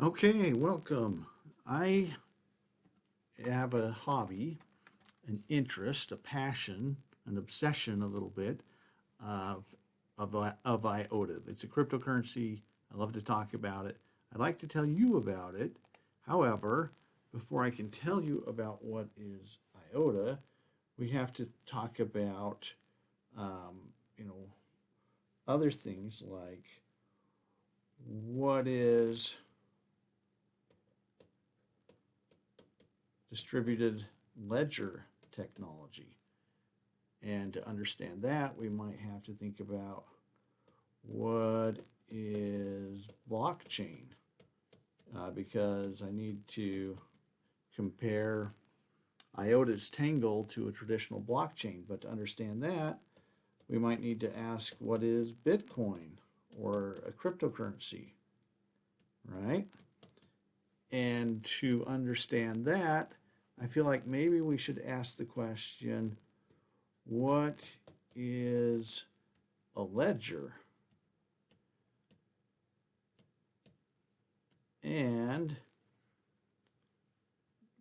Okay, welcome. I have a hobby, an interest, a passion, an obsession a little bit of, of IOTA. It's a cryptocurrency. I love to talk about it. I'd like to tell you about it. However, before I can tell you about what is IOTA, we have to talk about, um, you know, other things like what is distributed ledger technology. And to understand that, we might have to think about what is blockchain, because I need to compare IOTA's Tangle to a traditional blockchain. But to understand that, we might need to ask what is Bitcoin or a cryptocurrency, right? And to understand that, I feel like maybe we should ask the question, what is a ledger? And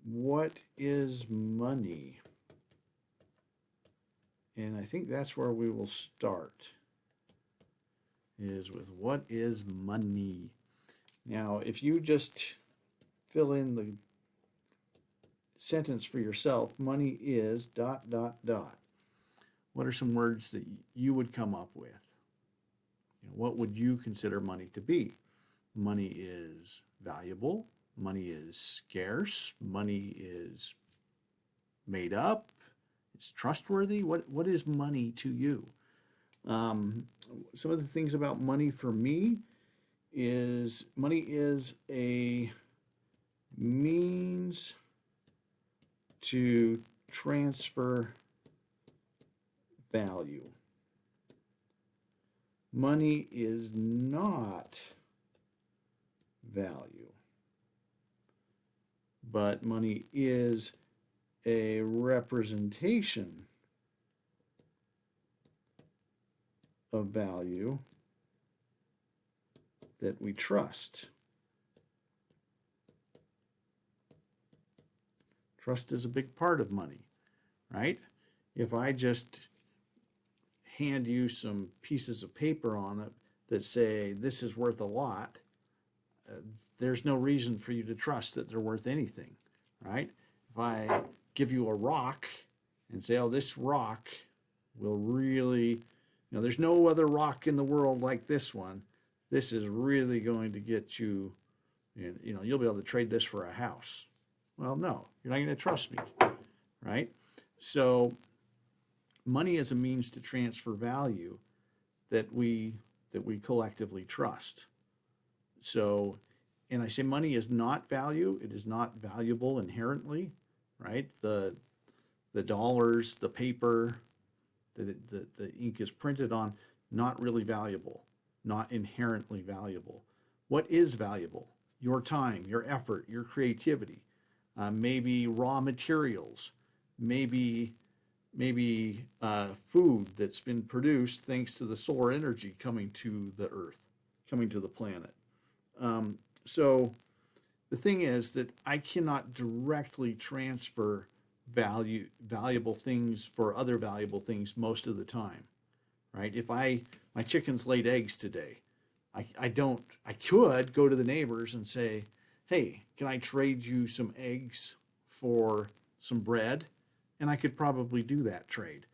what is money? And I think that's where we will start, is with what is money. Now, if you just fill in the sentence for yourself, money is ... What are some words that you would come up with? What would you consider money to be? Money is valuable. Money is scarce. Money is made up. It's trustworthy. What is money to you? Some of the things about money for me is money is a means to transfer value. Money is not value, but money is a representation of value that we trust. Trust is a big part of money, right? If I just hand you some pieces of paper on it that say this is worth a lot, there's no reason for you to trust that they're worth anything, right? If I give you a rock and say, oh, this rock will really, there's no other rock in the world like this one. This is really going to get you, you'll be able to trade this for a house. Well, no, you're not going to trust me, right? So money is a means to transfer value that we collectively trust. So, and I say money is not value. It is not valuable inherently, right? The dollars, the paper that the ink is printed on, not really valuable, not inherently valuable. What is valuable? Your time, your effort, your creativity, maybe raw materials, maybe food that's been produced thanks to the solar energy coming to the earth, coming to the planet. So the thing is that I cannot directly transfer valuable things for other valuable things most of the time, right? If my chickens laid eggs today, I could go to the neighbors and say, hey, can I trade you some eggs for some bread? And I could probably do that trade.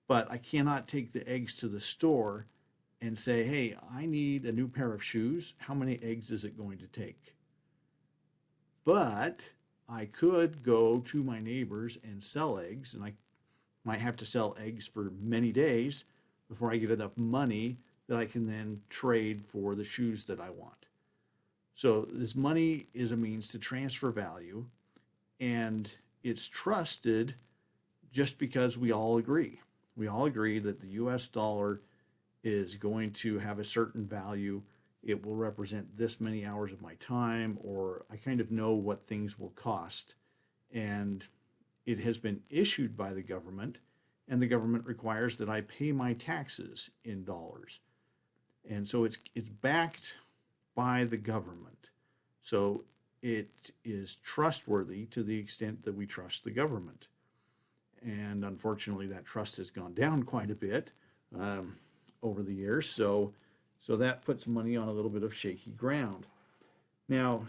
But I cannot take the eggs to the store and say, hey, I need a new pair of shoes. How many eggs is it going to take? But I could go to my neighbors and sell eggs, and I might have to sell eggs for many days before I get enough money that I can then trade for the shoes that I want. So this money is a means to transfer value, and it's trusted just because we all agree. We all agree that the US dollar is going to have a certain value. It will represent this many hours of my time, or I kind of know what things will cost. And it has been issued by the government, and the government requires that I pay my taxes in dollars. And so it's backed by the government. So it is trustworthy to the extent that we trust the government. And unfortunately, that trust has gone down quite a bit over the years. So that puts money on a little bit of shaky ground. Now,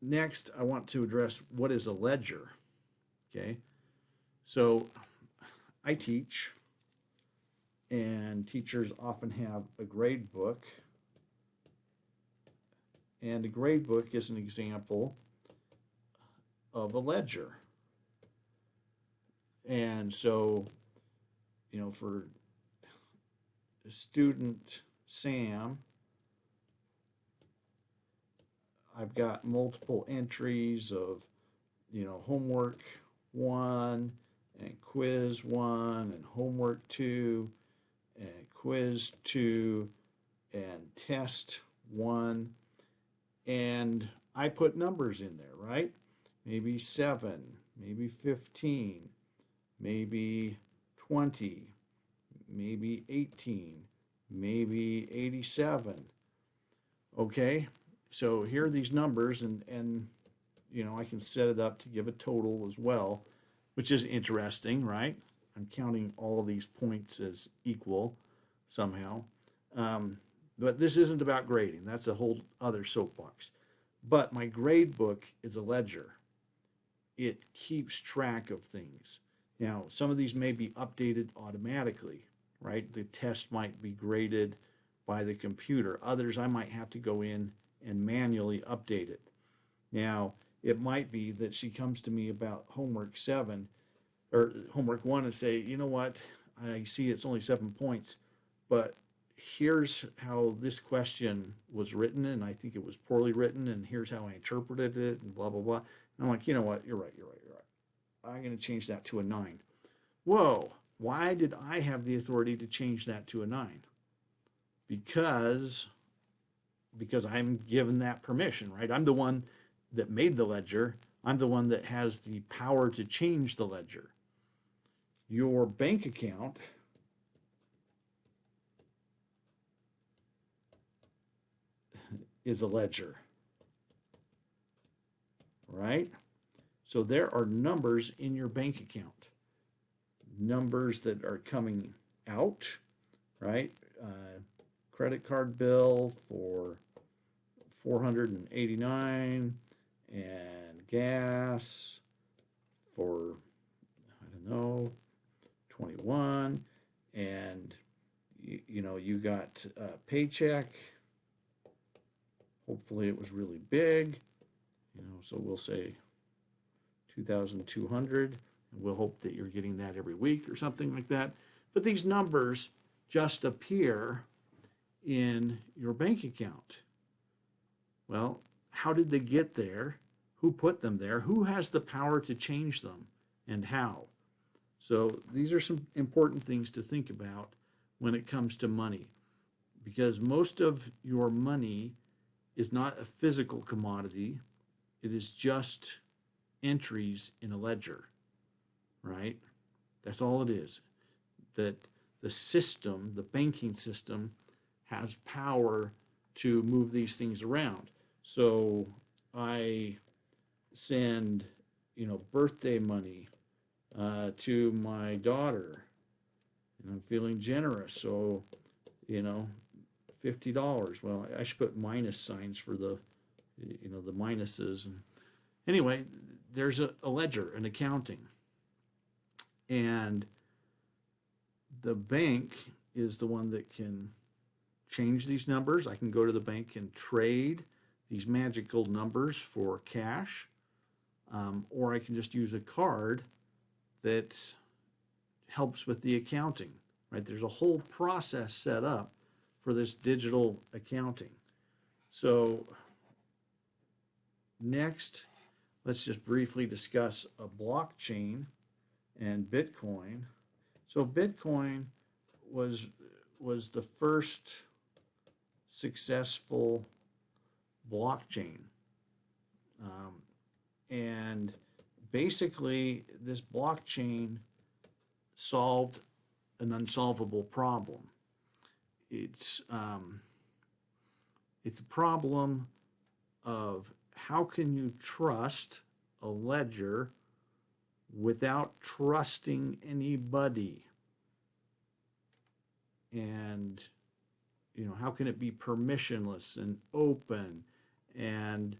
next, I want to address what is a ledger. Okay, so I teach, and teachers often have a grade book. And a grade book is an example of a ledger. And so, for student Sam, I've got multiple entries of, homework 1 and quiz 1 and homework 2 and quiz 2 and test 1. And I put numbers in there, right? Maybe 7, maybe 15, maybe 20, maybe 18, maybe 87. Okay, so here are these numbers, and I can set it up to give a total as well, which is interesting, right? I'm counting all of these points as equal somehow. But this isn't about grading. That's a whole other soapbox. But my grade book is a ledger. It keeps track of things. Now, some of these may be updated automatically, right? The test might be graded by the computer. Others, I might have to go in and manually update it. Now, it might be that she comes to me about homework 7 or homework 1 and say, you know what, I see it's only 7 points, but here's how this question was written, and I think it was poorly written, and here's how I interpreted it, and blah, blah, blah. And I'm like, you know what, you're right. I'm going to change that to a 9. Whoa, why did I have the authority to change that to a 9? Because I'm given that permission, right? I'm the one that made the ledger. I'm the one that has the power to change the ledger. Your bank account is a ledger, right? So there are numbers in your bank account, numbers that are coming out, right? Credit card bill for $489 and gas for, I don't know, 21, and you got a paycheck. Hopefully it was really big, so we'll say 2,200, and we'll hope that you're getting that every week or something like that. But these numbers just appear in your bank account. Well, how did they get there? Who put them there? Who has the power to change them, and how? So these are some important things to think about when it comes to money, because most of your money is not a physical commodity. It is just entries in a ledger, right? That's all it is. That the system, the banking system, has power to move these things around. So I send, birthday money to my daughter, and I'm feeling generous. So, $50. Well, I should put minus signs for the minuses. And anyway, there's a ledger, an accounting, and the bank is the one that can change these numbers. I can go to the bank and trade these magical numbers for cash, or I can just use a card that helps with the accounting, right? There's a whole process set up for this digital accounting. So next, let's just briefly discuss a blockchain and Bitcoin. So Bitcoin was the first successful blockchain. And basically, this blockchain solved an unsolvable problem. It's a problem of how can you trust a ledger without trusting anybody? And, you know, how can it be permissionless and open? And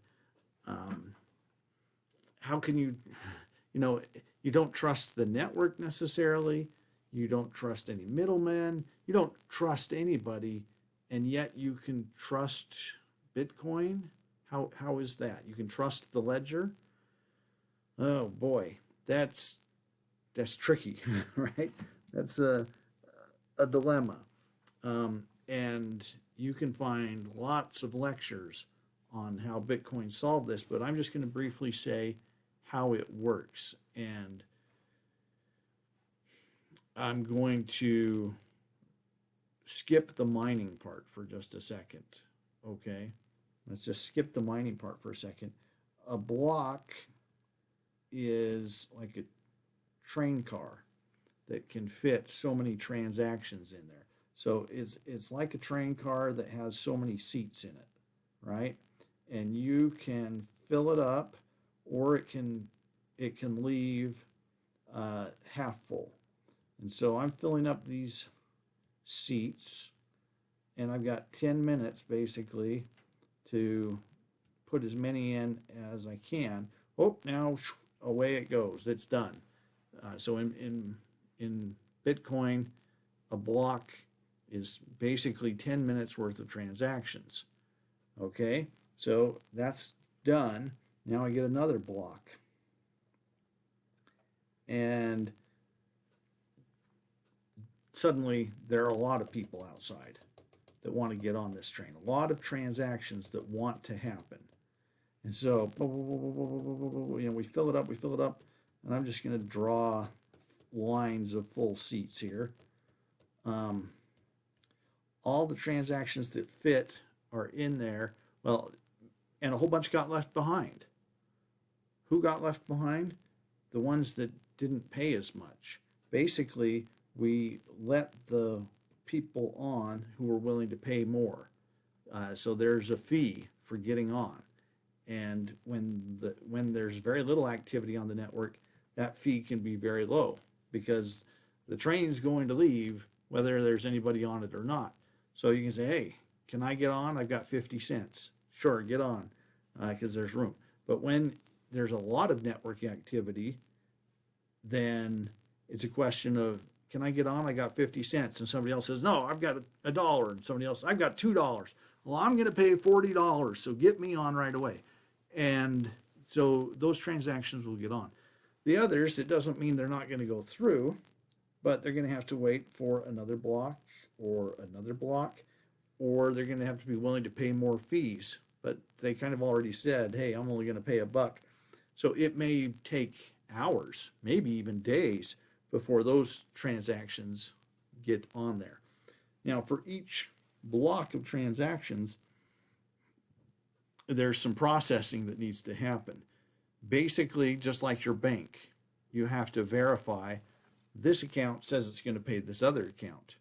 how can you, you know, you don't trust the network necessarily. You don't trust any middlemen. You don't trust anybody, and yet you can trust Bitcoin. How is that? You can trust the ledger? Oh boy, that's tricky, right? That's a dilemma. And you can find lots of lectures on how Bitcoin solved this, but I'm just going to briefly say how it works. And I'm going to skip the mining part for just a second, okay? Let's just skip the mining part for a second. A block is like a train car that can fit so many transactions in there. So it's like a train car that has so many seats in it, right? And you can fill it up, or it can leave half full. And so I'm filling up these seats, and I've got 10 minutes basically to put as many in as I can. Oh, now away it goes. It's done. So in Bitcoin, a block is basically 10 minutes worth of transactions. Okay, so that's done. Now I get another block. And suddenly there are a lot of people outside that want to get on this train. A lot of transactions that want to happen. And so, you know, we fill it up, and I'm just going to draw lines of full seats here. All the transactions that fit are in there. Well, and a whole bunch got left behind. Who got left behind? The ones that didn't pay as much. Basically, we let the people on who were willing to pay more. So there's a fee for getting on. And when there's very little activity on the network, that fee can be very low, because the train's going to leave whether there's anybody on it or not. So you can say, hey, can I get on? I've got 50 cents. Sure, get on, because there's room. But when there's a lot of network activity, then it's a question of, can I get on? I got 50 cents. And somebody else says, no, I've got $1. And somebody else, I've got $2. Well, I'm going to pay $40, so get me on right away. And so those transactions will get on. The others, it doesn't mean they're not going to go through, but they're going to have to wait for another block or another block, or they're going to have to be willing to pay more fees. But they kind of already said, hey, I'm only going to pay $1. So it may take hours, maybe even days, before those transactions get on there. Now, for each block of transactions, there's some processing that needs to happen. Basically, just like your bank, you have to verify this account says it's going to pay this other account.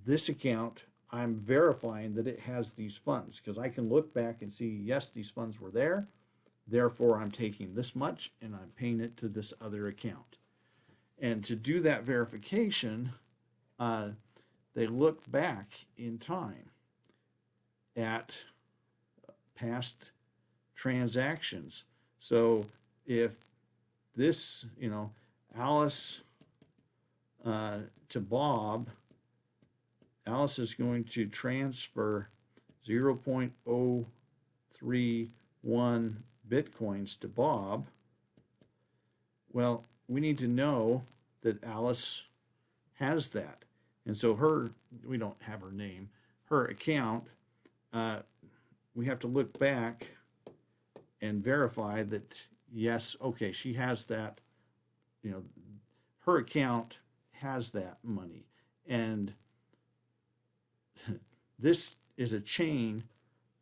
This account, I'm verifying that it has these funds, because I can look back and see, yes, these funds were there. Therefore, I'm taking this much and I'm paying it to this other account. And to do that verification, they look back in time at past transactions. So if this, you know, Alice to Bob, Alice is going to transfer 0.031 Bitcoins to Bob. Well, we need to know that Alice has that. And so her, we don't have her name, her account, we have to look back and verify that, yes, okay, she has that, you know, her account has that money. And this is a chain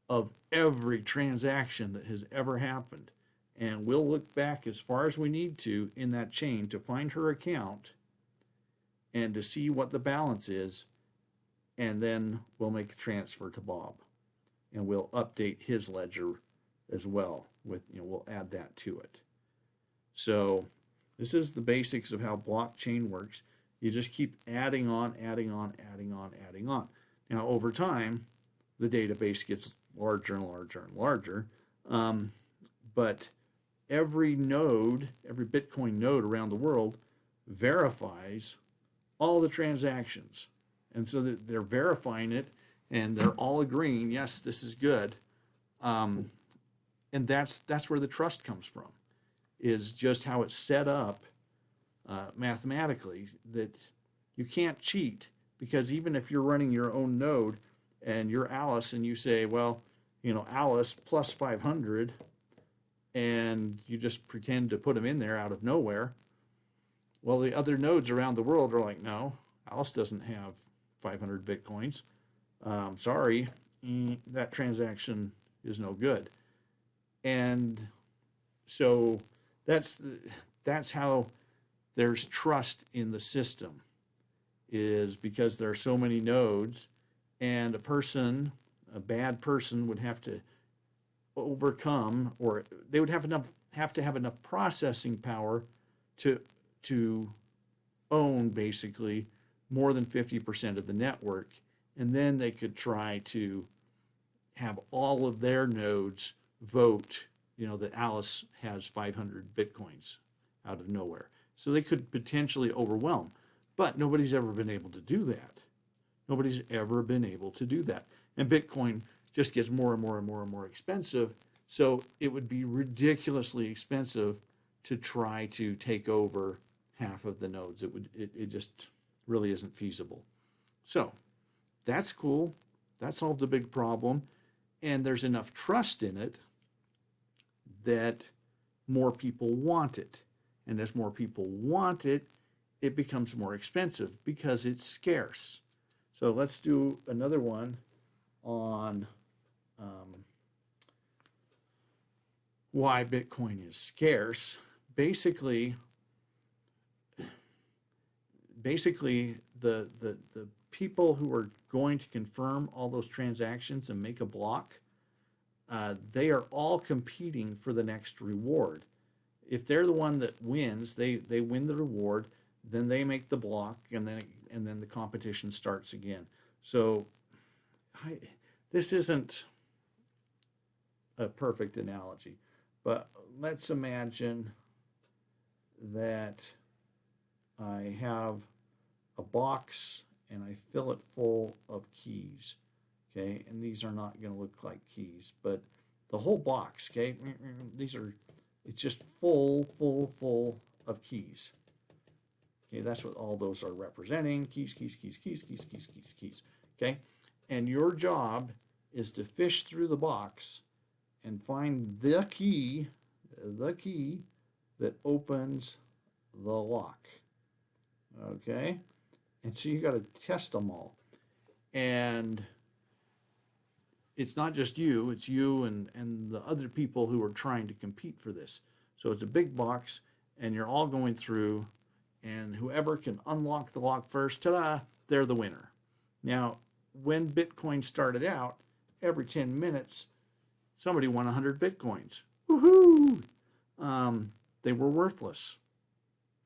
of every transaction that has ever happened. And we'll look back as far as we need to in that chain to find her account and to see what the balance is. And then we'll make a transfer to Bob. And we'll update his ledger as well. With, we'll add that to it. So this is the basics of how blockchain works. You just keep adding on, adding on, adding on, adding on. Now, over time, the database gets larger and larger and larger. But every node, every Bitcoin node around the world verifies all the transactions. And so they're verifying it, and they're all agreeing, yes, this is good. And that's where the trust comes from, is just how it's set up mathematically, that you can't cheat, because even if you're running your own node and you're Alice and you say, well, Alice plus 500, and you just pretend to put them in there out of nowhere, well, the other nodes around the world are like, no, Alice doesn't have 500 Bitcoins. Sorry, that transaction is no good. And so that's how there's trust in the system, is because there are so many nodes, and a bad person would have to overcome, or they would have to have enough processing power to own basically more than 50% of the network, and then they could try to have all of their nodes vote, that Alice has 500 Bitcoins out of nowhere. So they could potentially overwhelm, but nobody's ever been able to do that. Nobody's ever been able to do that. And Bitcoin just gets more and more and more and more expensive. So it would be ridiculously expensive to try to take over half of the nodes. It just really isn't feasible. So that's cool. That solved a big problem. And there's enough trust in it that more people want it. And as more people want it, it becomes more expensive because it's scarce. So let's do another one on why Bitcoin is scarce. Basically, the people who are going to confirm all those transactions and make a block, they are all competing for the next reward. If they're the one that wins, they win the reward, then they make the block, and then the competition starts again. So this isn't a perfect analogy, but let's imagine that I have a box and I fill it full of keys, okay? And these are not going to look like keys, but the whole box, okay? It's just full of keys. Okay, that's what all those are representing. Keys, okay? And your job is to fish through the box and find the key that opens the lock. Okay? And so you got to test them all. And it's not just you, it's you and the other people who are trying to compete for this. So it's a big box, and you're all going through, and whoever can unlock the lock first, ta-da, they're the winner. Now, when Bitcoin started out, every 10 minutes, somebody won 100 Bitcoins. Woohoo! They were worthless.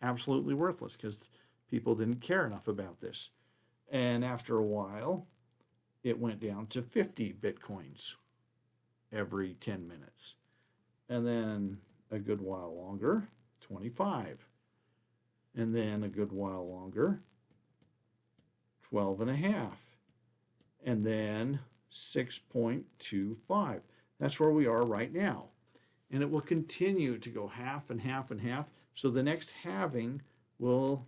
Absolutely worthless, because people didn't care enough about this. And after a while, it went down to 50 Bitcoins every 10 minutes. And then a good while longer, 25. And then a good while longer, 12 and a half. And then 6.25. That's where we are right now. And it will continue to go half and half and half. So the next halving will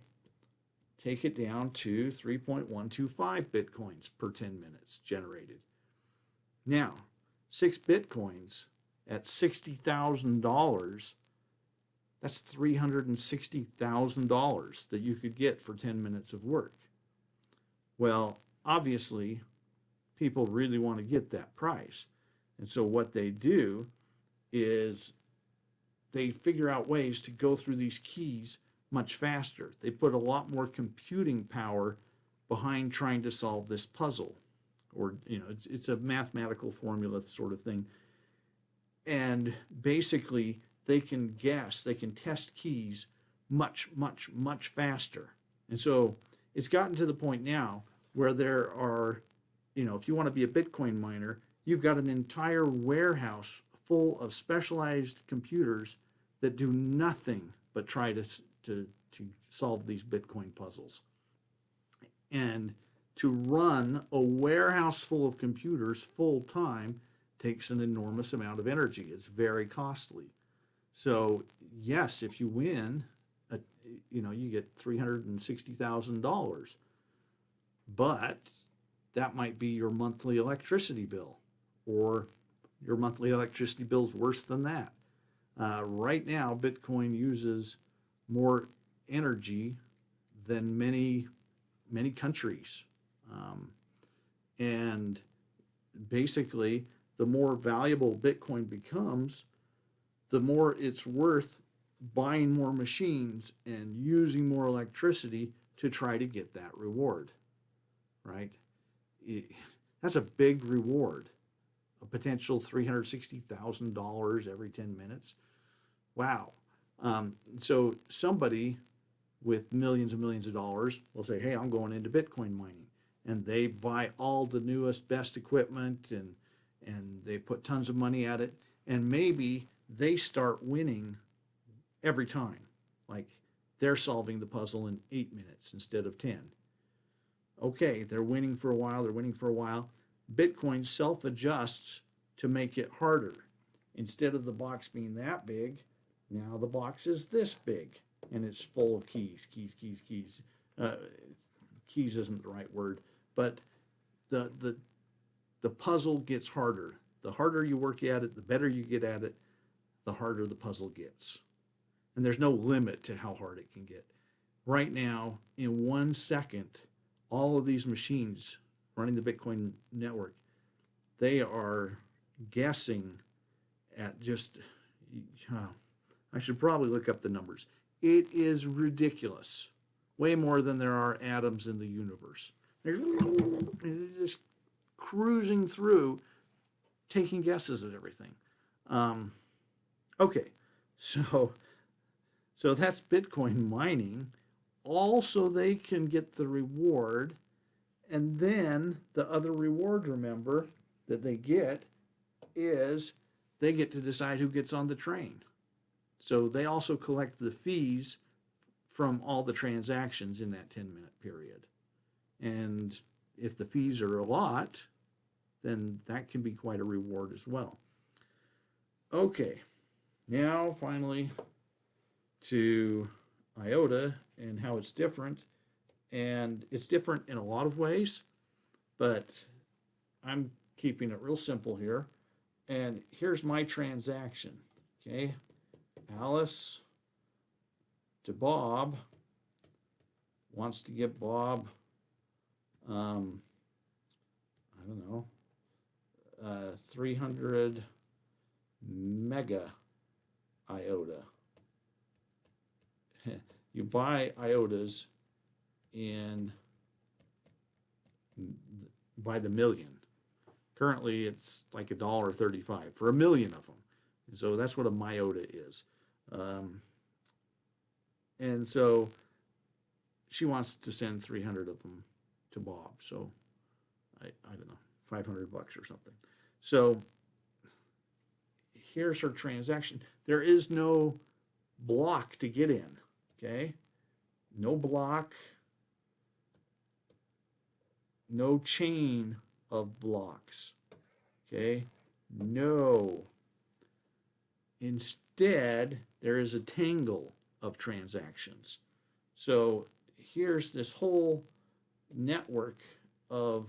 take it down to 3.125 Bitcoins per 10 minutes generated. Now, 6 Bitcoins at $60,000, that's $360,000 that you could get for 10 minutes of work. Well, obviously, people really want to get that price. And so what they do is they figure out ways to go through these keys much faster. They put a lot more computing power behind trying to solve this puzzle. Or, it's a mathematical formula sort of thing. And basically, they can guess, they can test keys much, much, much faster. And so it's gotten to the point now where there are, if you want to be a Bitcoin miner, you've got an entire warehouse full of specialized computers that do nothing but try to solve these Bitcoin puzzles. And to run a warehouse full of computers full time takes an enormous amount of energy. It's very costly. So yes, if you win, you get $360,000, but that might be your monthly electricity bill, or your monthly electricity bill is worse than that. Right now, Bitcoin uses more energy than many countries, and basically, the more valuable Bitcoin becomes, the more it's worth buying more machines and using more electricity to try to get that reward, right? That's a big reward, a potential $360,000 every 10 minutes. Wow. So somebody with millions and millions of dollars will say, hey, I'm going into Bitcoin mining. And they buy all the newest, best equipment, and they put tons of money at it. And maybe they start winning every time. Like they're solving the puzzle in 8 minutes instead of 10. Okay, they're winning for a while. Bitcoin self-adjusts to make it harder. Instead of the box being that big, now the box is this big, and it's full of keys. Keys isn't the right word, but the puzzle gets harder. The harder you work at it, the better you get at it, the harder the puzzle gets. And there's no limit to how hard it can get. Right now, in 1 second, all of these machines running the Bitcoin network, they are guessing at just, I should probably look up the numbers. It is ridiculous. Way more than there are atoms in the universe. They're just cruising through, taking guesses at everything. Okay, so that's Bitcoin mining. Also, they can get the reward, and then the other reward, remember, that they get is they get to decide who gets on the train. So they also collect the fees from all the transactions in that 10-minute period. And if the fees are a lot, then that can be quite a reward as well. Okay, now finally to IOTA and how it's different. And it's different in a lot of ways, but I'm keeping it real simple here. And here's my transaction, okay? Alice to Bob wants to get Bob, I don't know, 300 mega IOTA. You buy IOTAs by the million. Currently, it's like $1.35 for 1,000,000 of them. And so that's what a myota is. And so she wants to send 300 of them to Bob. So I don't know, $500 or something. So here's her transaction. There is no block to get in, okay? No block, no chain of blocks, okay? No. Instead, there is a tangle of transactions. So here's this whole network of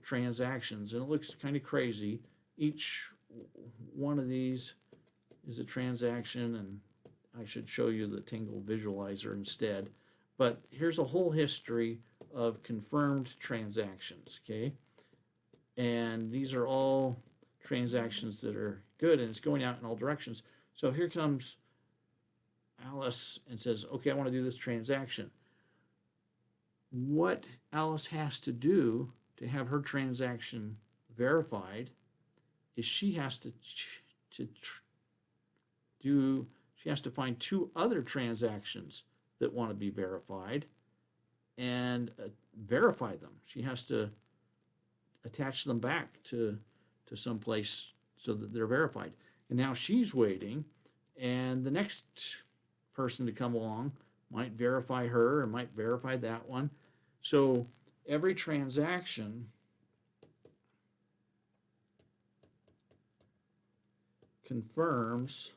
transactions, and it looks kind of crazy. Each one of these is a transaction, and I should show you the Tingle visualizer instead. But here's a whole history of confirmed transactions, okay? And these are all transactions that are good, and it's going out in all directions. So here comes Alice and says, okay, I want to do this transaction. What Alice has to do to have her transaction verified is she has to to she has to find two other transactions that want to be verified and verify them. She has to attach them back to some place so that they're verified. And now she's waiting, and the next person to come along might verify her and might verify that one. So every transaction confirms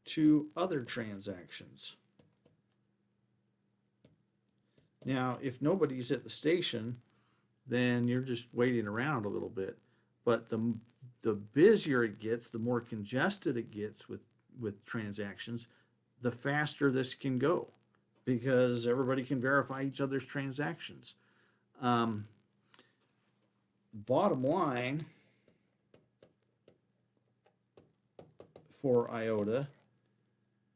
two other transactions. Now, if nobody's at the station, then you're just waiting around a little bit. But the busier it gets, the more congested it gets with transactions, the faster this can go, because everybody can verify each other's transactions. Bottom line for IOTA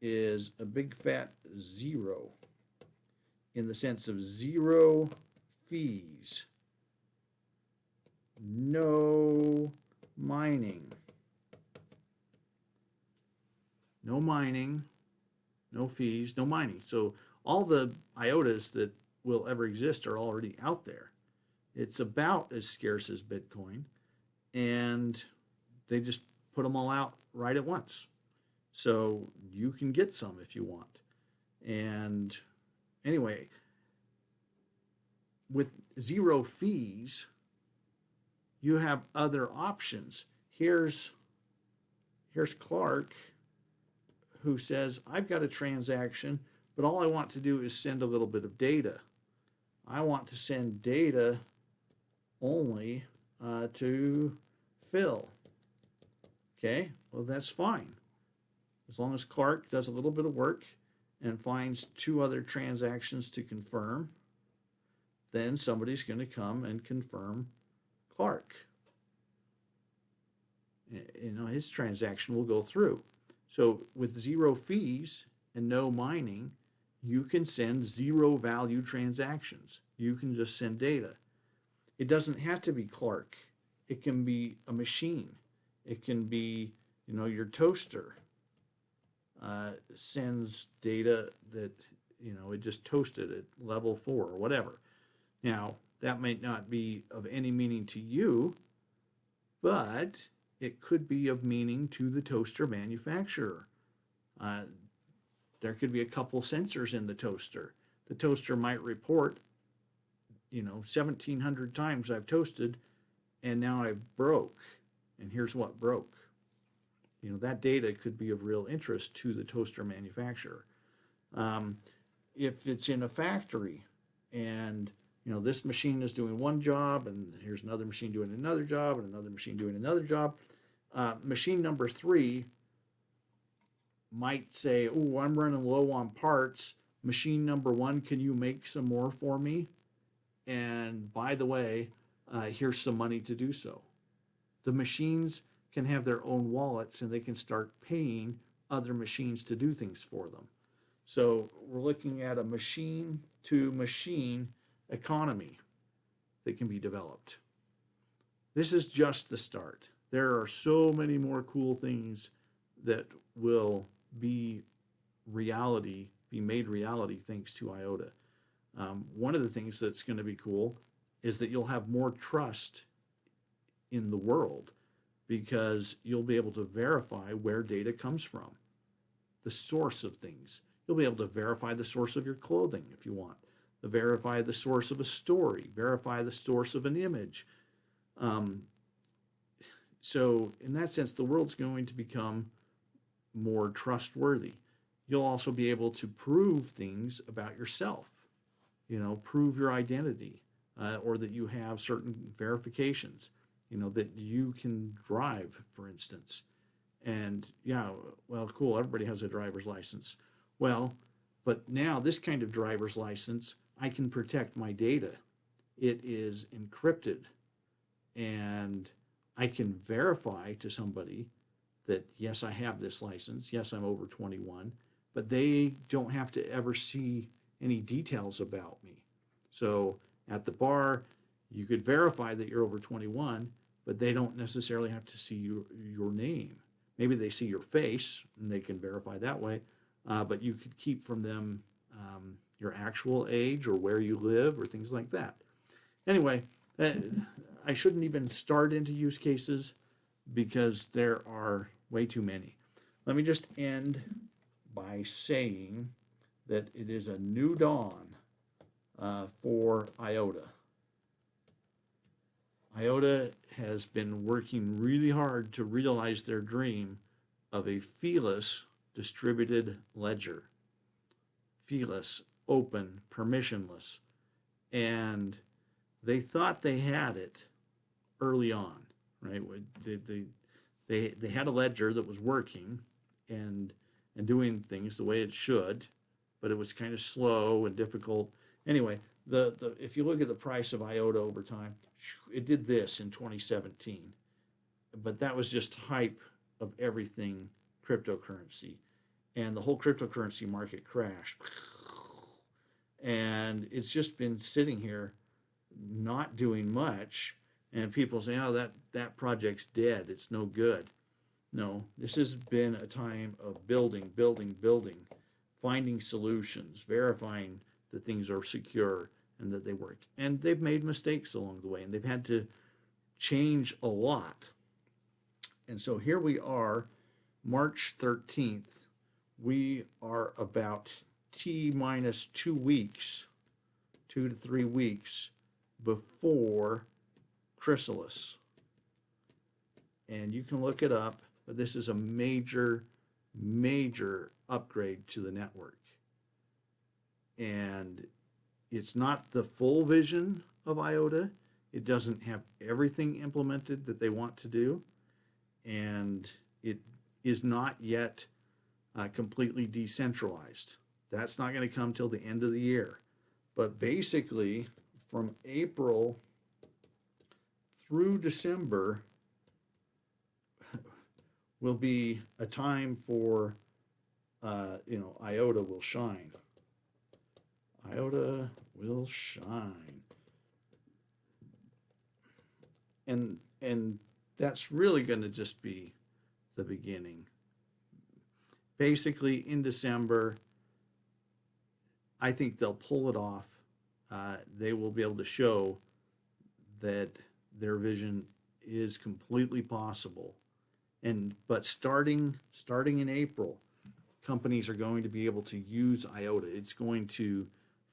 is a big fat zero, in the sense of zero fees, no mining, no fees, no mining. So all the IOTAs that will ever exist are already out there. It's about as scarce as Bitcoin, and they just put them all out right at once. So you can get some if you want. And anyway, with zero fees, you have other options. Here's Clark, who says, I've got a transaction, but all I want to do is send a little bit of data. I want to send data only to Phil. Okay, well, that's fine. As long as Clark does a little bit of work and finds two other transactions to confirm, then somebody's going to come and confirm Clark. You know, his transaction will go through. So with zero fees and no mining, you can send zero value transactions. You can just send data. It doesn't have to be Clark. It can be a machine. It can be, you know, your toaster sends data that, you know, it just toasted at level 4 or whatever. Now, that might not be of any meaning to you, but it could be of meaning to the toaster manufacturer. There could be a couple sensors in the toaster. The toaster might report, you know, 1,700 times I've toasted, and now I've broke, and here's what broke. You know, that data could be of real interest to the toaster manufacturer. If it's in a factory and, you know, this machine is doing one job and here's another machine doing another job and another machine doing another job, machine number 3 might say, oh, I'm running low on parts. Machine number 1, can you make some more for me? And by the way, here's some money to do so. The machines can have their own wallets and they can start paying other machines to do things for them. So we're looking at a machine to machine economy that can be developed. This is just the start. There are so many more cool things that will be reality, be made reality thanks to IOTA. One of the things that's going to be cool is that you'll have more trust in the world, because you'll be able to verify where data comes from, the source of things. You'll be able to verify the source of your clothing if you want, verify the source of a story, verify the source of an image. So in that sense, the world's going to become more trustworthy. You'll also be able to prove things about yourself, you know, prove your identity, or that you have certain verifications, you know, that you can drive, for instance. And yeah, well, cool, everybody has a driver's license. Well, but now this kind of driver's license, I can protect my data. It is encrypted, and I can verify to somebody that, yes, I have this license, yes, I'm over 21, but they don't have to ever see any details about me. So at the bar, you could verify that you're over 21, but they don't necessarily have to see your name. Maybe they see your face and they can verify that way, but you could keep from them your actual age or where you live or things like that. Anyway, I shouldn't even start into use cases because there are way too many. Let me just end by saying that it is a new dawn for IOTA. IOTA has been working really hard to realize their dream of a feeless distributed ledger. Feeless, open, permissionless. And they thought they had it early on, right? They had a ledger that was working and doing things the way it should, but it was kind of slow and difficult. Anyway, if you look at the price of IOTA over time, it did this in 2017, but that was just hype of everything cryptocurrency, and the whole cryptocurrency market crashed, and it's just been sitting here not doing much, and people say, oh, that project's dead, it's no good. No, this has been a time of building, finding solutions, verifying that things are secure and that they work. And they've made mistakes along the way, and they've had to change a lot. And so here we are, March 13th. We are about T-minus 2 weeks, 2 to 3 weeks before Chrysalis. And you can look it up, but this is a major upgrade to the network. And it's not the full vision of IOTA. It doesn't have everything implemented that they want to do. And it is not yet completely decentralized. That's not going to come till the end of the year. But basically, from April through December will be a time for, IOTA will shine. IOTA will shine. And that's really going to just be the beginning. Basically, in December, I think they'll pull it off. They will be able to show that their vision is completely possible. But starting in April, companies are going to be able to use IOTA. It's going to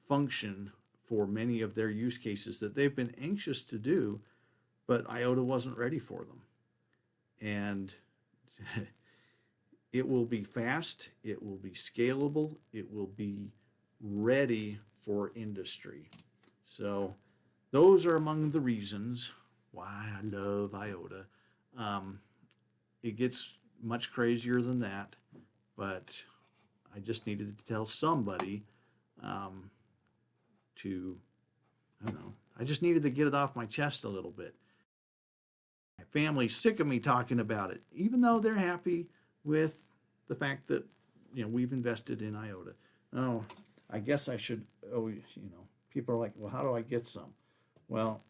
function for many of their use cases that they've been anxious to do, but IOTA wasn't ready for them. And it will be fast, it will be scalable, it will be ready for industry. So those are among the reasons why I love IOTA. It gets much crazier than that, but I just needed to tell somebody I just needed to get it off my chest a little bit. My family's sick of me talking about it, even though they're happy with the fact that we've invested in IOTA. Oh, I guess I should. People are like, well, how do I get some? Well,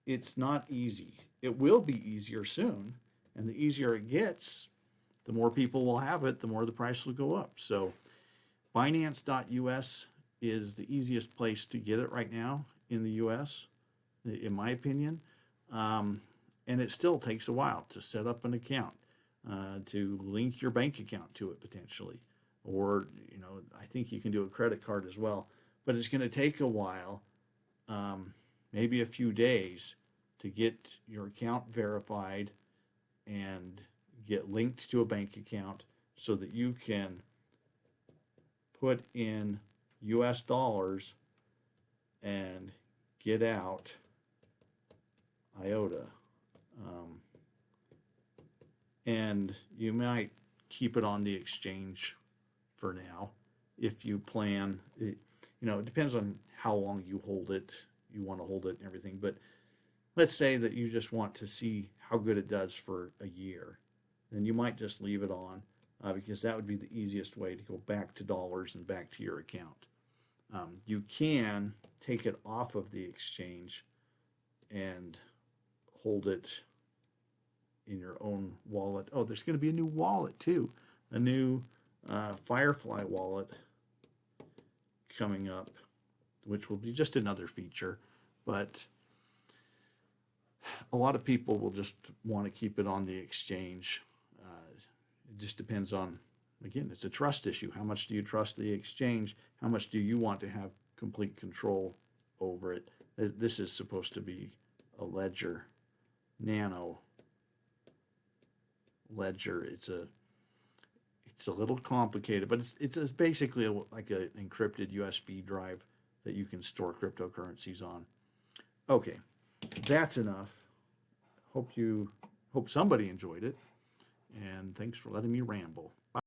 it's not easy. It will be easier soon, and the easier it gets, the more people will have it, the more the price will go up. So Binance.us is the easiest place to get it right now in the US, in my opinion. And it still takes a while to set up an account, to link your bank account to it potentially. Or, I think you can do a credit card as well. But it's going to take a while, maybe a few days, to get your account verified and get linked to a bank account so that you can put in US dollars and get out IOTA. And you might keep it on the exchange for now if you plan. It depends on how long you hold it. You want to hold it and everything. But let's say that you just want to see how good it does for a year. Then you might just leave it on because that would be the easiest way to go back to dollars and back to your account. You can take it off of the exchange and hold it in your own wallet. Oh, there's going to be a new wallet too, a new Firefly wallet coming up, which will be just another feature. But a lot of people will just want to keep it on the exchange. It just depends on, again, it's a trust issue. How much do you trust the exchange? How much do you want to have complete control over it? This is supposed to be a ledger, nano ledger. It's a little complicated, but it's basically like an encrypted USB drive that you can store cryptocurrencies on. Okay, that's enough. Hope somebody enjoyed it, and thanks for letting me ramble.